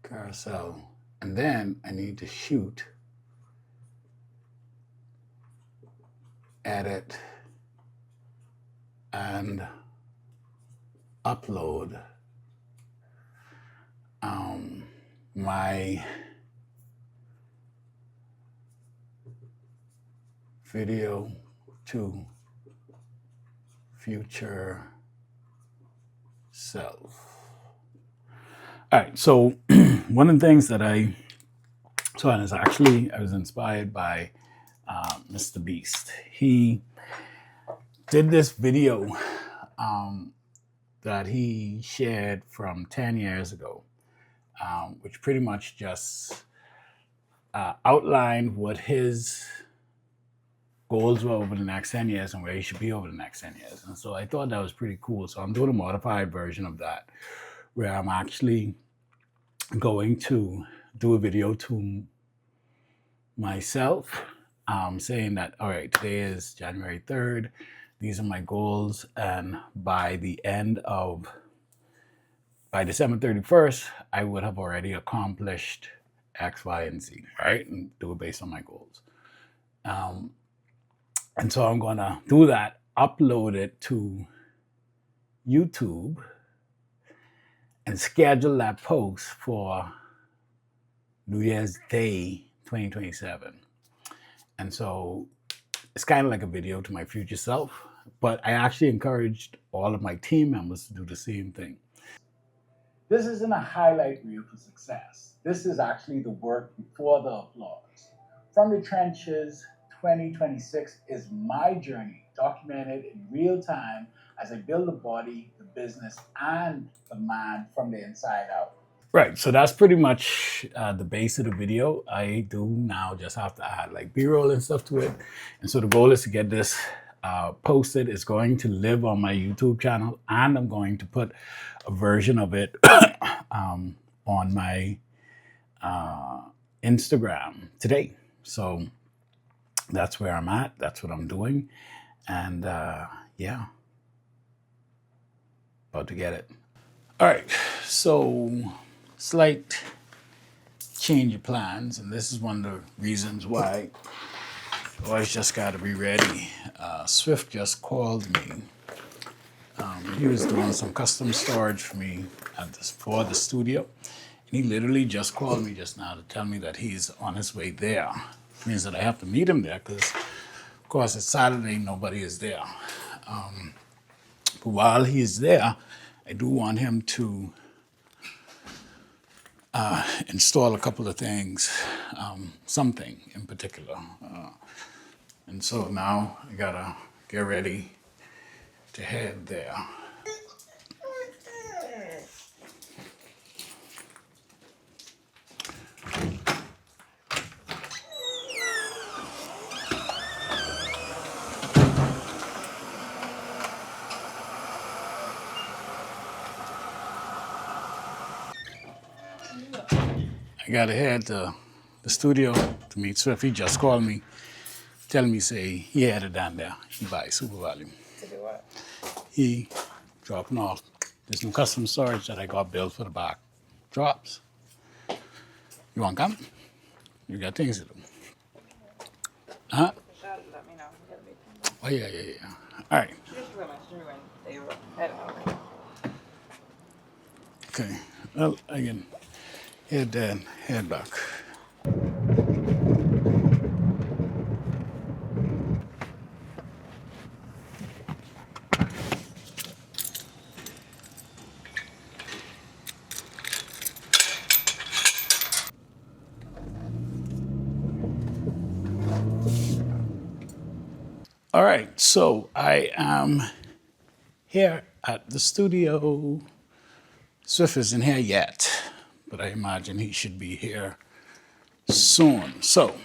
carousel. And then I need to shoot, edit, and upload my video to future self. All right, so one of the things that I was inspired by Mr. Beast. He did this video that he shared from 10 years ago, which pretty much just outlined what his goals were over the next 10 years and where he should be over the next 10 years. And so I thought that was pretty cool. So I'm doing a modified version of that where I'm actually going to do a video to myself saying that, all right, today is January 3rd. These are my goals. And by December 31st, I would have already accomplished X, Y, and Z, right? And do it based on my goals. And so I'm going to do that, upload it to YouTube, and schedule that post for New Year's Day 2027. And so it's kind of like a video to my future self, but I actually encouraged all of my team members to do the same thing. This isn't a highlight reel for success. This is actually the work before the applause. From the trenches, 2026 is my journey, documented in real time as I build the body, the business, and the mind from the inside out. Right, so that's pretty much the base of the video. I do now just have to add like B-roll and stuff to it. And so the goal is to get this posted. It's going to live on my YouTube channel, and I'm going to put a version of it on my Instagram today. So that's where I'm at. That's what I'm doing. And yeah, about to get it. All right, so slight change of plans. And this is one of the reasons why I always just got to be ready. Swift just called me. He was doing some custom storage for me for the studio. And he literally just called me just now to tell me that he's on his way there. It means that I have to meet him there because, of course, it's Saturday, nobody is there. But while he's there, I do want him to install a couple of things, something in particular. And so now I gotta get ready to head there. I gotta head to the studio to meet Swift. He just called me, telling me, say, he headed down there. He buy super value. To do what? He dropping off. There's new custom storage that I got built for the back drops. You want to come? You got things to do. Huh? Let me know. Oh, yeah. All right. Just when they were heading over. Okay. Well, again, head back. All right, so I am here at the studio. Swift isn't here yet, but I imagine he should be here soon. So,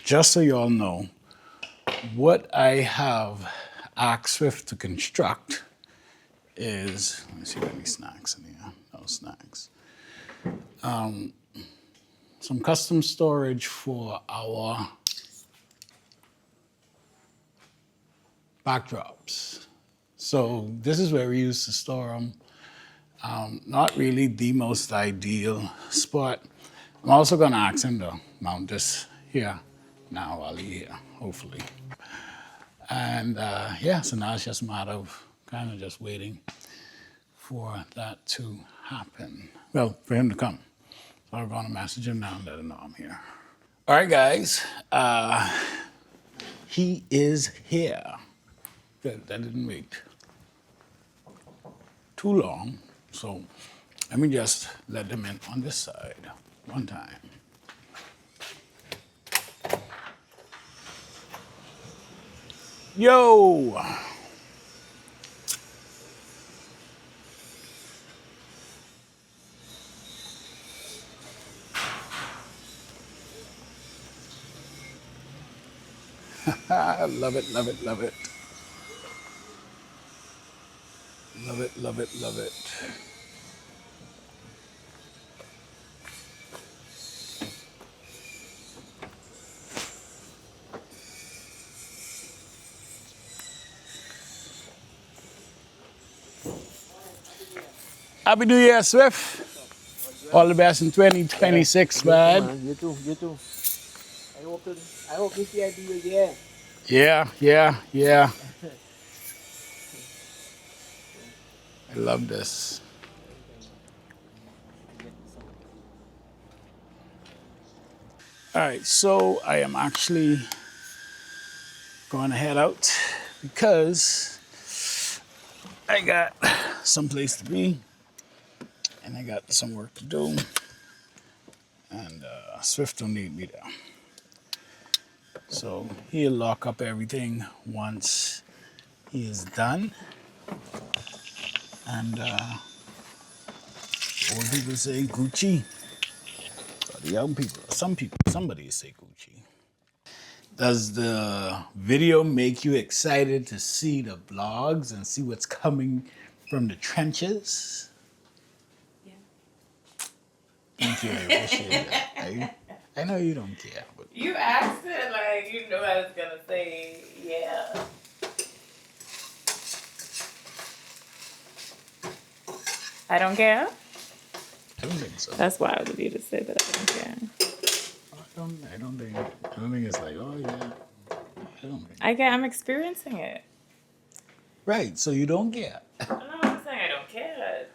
just so you all know, what I have asked Swift to construct is, let me see if there are any snacks in here. No snacks. Some custom storage for our backdrops. So this is where we used to store them. Not really the most ideal spot. I'm also gonna ask him to mount this here now while he's here, hopefully. And yeah, so now it's just a matter of kind of just waiting for that to happen. Well, for him to come. So I'm going to message him now and let him know I'm here. All right, guys. He is here. Good, that didn't wait too long. So let me just let them in on this side one time. Yo! Love it, love it, love it. Love it, love it, love it. Happy New Year, Swift. All the best in 2026, man. You too. I hope this year be again. Yeah. I love this. All right, so I am actually going to head out because I got someplace to be and I got some work to do, and Swift don't need me there. So he'll lock up everything once he is done. And old people say Gucci. But the young people, somebody say Gucci. Does the video make you excited to see the vlogs and see what's coming from the trenches? Yeah. Thank you, I appreciate it. I know you don't care, but You asked it like you knew I was gonna say yeah. I don't care. I don't think so. That's wild of you to say that I don't care. I don't think it's like, oh yeah. I don't think. I get. I'm experiencing it. Right, so you don't care. No, I'm saying I don't care.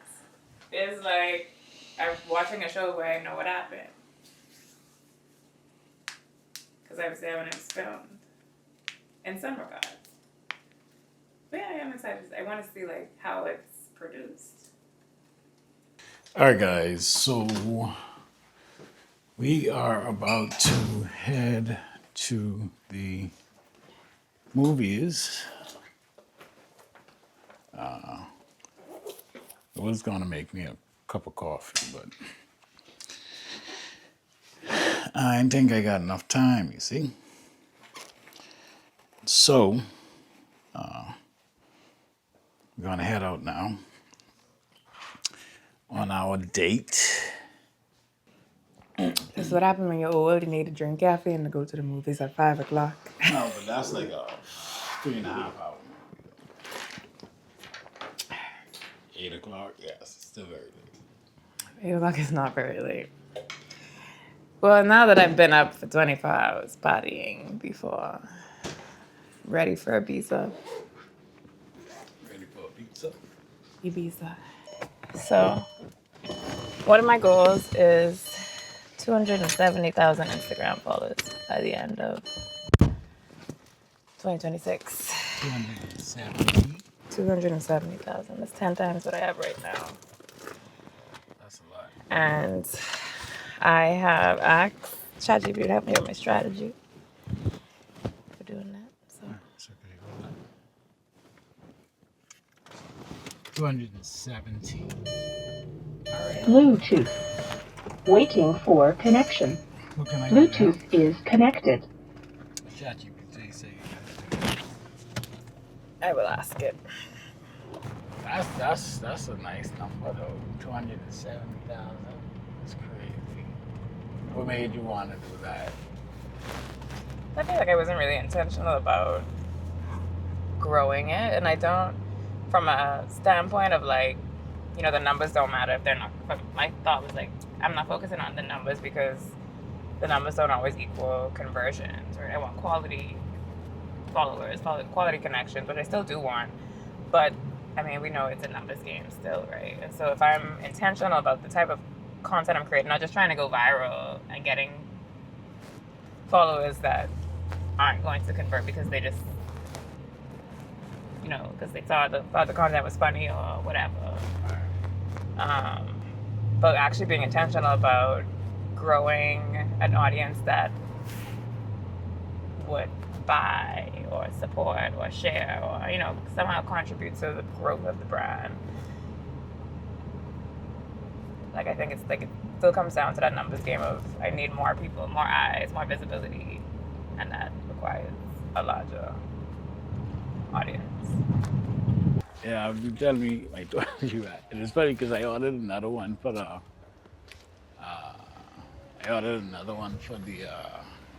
It's like I'm watching a show where I know what happened. Because I was there when it was filmed. In some regards. But yeah, I am excited. I want to see like how it's produced. All right, guys, so we are about to head to the movies. It was going to make me a cup of coffee, but I didn't think I got enough time, you see. So, we're going to head out now on our date. That's what happened when you're old. You need to drink caffeine to go to the movies at 5 o'clock. No, but that's like a 3.5 hour. 8 o'clock, yes, it's still very late. 8 o'clock is not very late. Well, now that I've been up for 24 hours partying before, ready for Ibiza. Ready for a pizza? Ibiza. So, one of my goals is 270,000 Instagram followers by the end of 2026. 270. 270,000. That's 10 times what I have right now. That's a lot. And I have asked ChatGPT to help me with my strategy for doing that. So It's okay, hold on. 270. Bluetooth. Waiting for connection. What can I do now? Bluetooth is connected. ChatGPT say I will ask it. that's a nice number though. 270,000. That's crazy. What made you want to do that? I feel like I wasn't really intentional about growing it, and I don't, from a standpoint of like, you know, the numbers don't matter if they're not. But my thought was like, I'm not focusing on the numbers because the numbers don't always equal conversions, right? I want quality followers, quality connections, but I still do want. But I mean, we know it's a numbers game still, right? And so if I'm intentional about the type of content I'm creating, not just trying to go viral and getting followers that aren't going to convert because they just, because they thought the content was funny or whatever. But actually being intentional about growing an audience that would buy or support or share or somehow contribute to the growth of the brand. Like, I think it still comes down to that numbers game of I need more people, more eyes, more visibility, and that requires a larger audience. Yeah, you tell me, I told you that. And it's funny because I ordered another one for the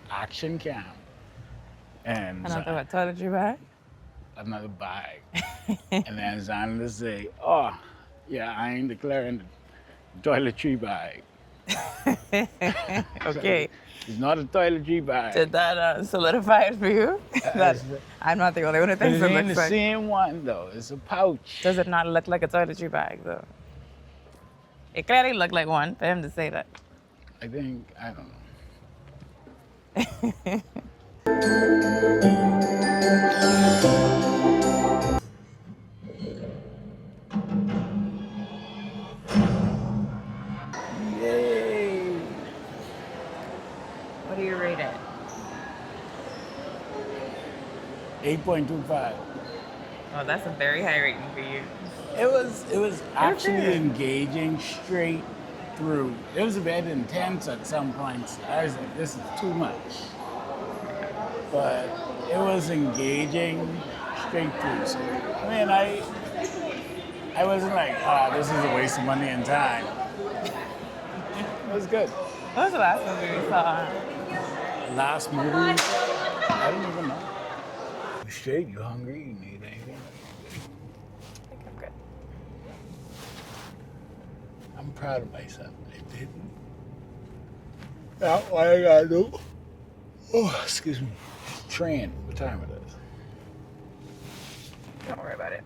action cam. And Another toiletry bag? another bag. And then Zana say, oh, yeah, I ain't declaring the toiletry bag. Okay. It's not a toiletry bag. Did that solidify it for you? That I'm not the only one who thinks It it ain't looks the like. same one, though. It's a pouch. Does it not look like a toiletry bag, though? It clearly looked like one for him to say that. I think, I don't know. Yay! What do you rate it? 8.25. Oh, that's a very high rating for you. It was actually engaging straight through. It was a bit intense at some points. I was like, this is too much. But it was engaging straight through. So, I mean, I wasn't like, this is a waste of money and time. It was good. What was the last movie we saw? Last movie? I don't even know. You straight? You hungry? You need anything? I think I'm good. I'm proud of myself. I did. That's what I gotta do. Oh, excuse me. Train. What time it is? Don't worry about it.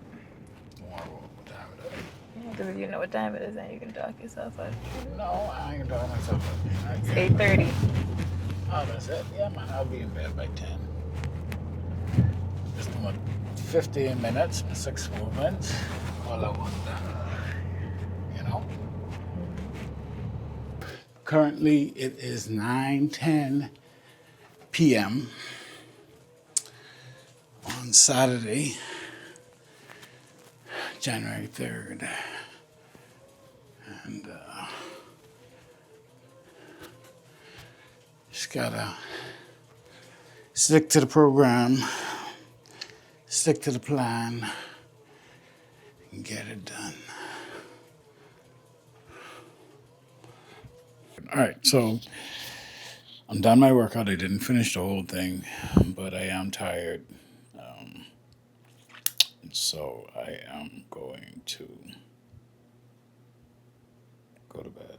What time it is? Because if you know what time it is, then you can talk yourself up. No, I ain't talking myself up. It's 8:30. Oh, that's it? Yeah, man, I'll be in bed by 10. Just about 15 minutes, 6 movements. All I want done. Currently, it is 9:10 p.m. on Saturday, January 3rd. And just gotta stick to the program, stick to the plan, and get it done. All right, so I'm done my workout. I didn't finish the whole thing, but I am tired. So I am going to go to bed.